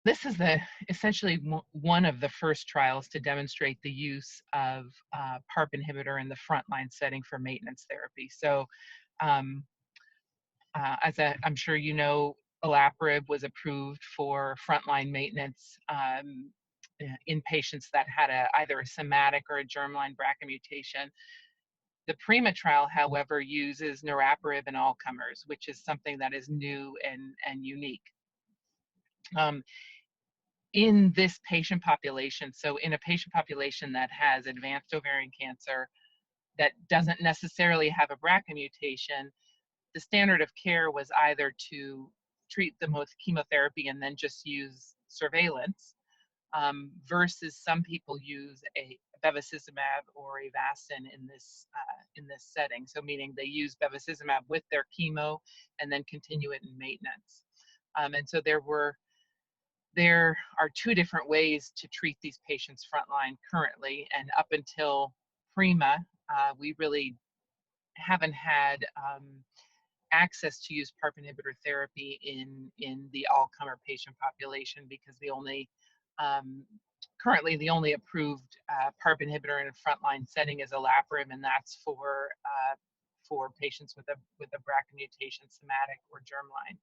This is essentially one of the first trials to demonstrate the use of PARP inhibitor in the frontline setting for maintenance therapy. So, um, I'm sure you know, Olaparib was approved for frontline maintenance in patients that had either a somatic or a germline BRCA mutation. The PRIMA trial, however, uses Niraparib in all comers, which is something that is new and unique. In this patient population, so in a patient population that has advanced ovarian cancer that doesn't necessarily have a BRCA mutation, the standard of care was either to treat them with chemotherapy and then just use surveillance, versus some people use a bevacizumab or Avastin in this setting. So meaning they use bevacizumab with their chemo and then continue it in maintenance. And so there are two different ways to treat these patients frontline currently, and up until PRIMA, we really haven't had access to use PARP inhibitor therapy in the all-comer patient population, because currently the only approved PARP inhibitor in a frontline setting is Olaparib, and that's for patients with a BRCA mutation, somatic or germline.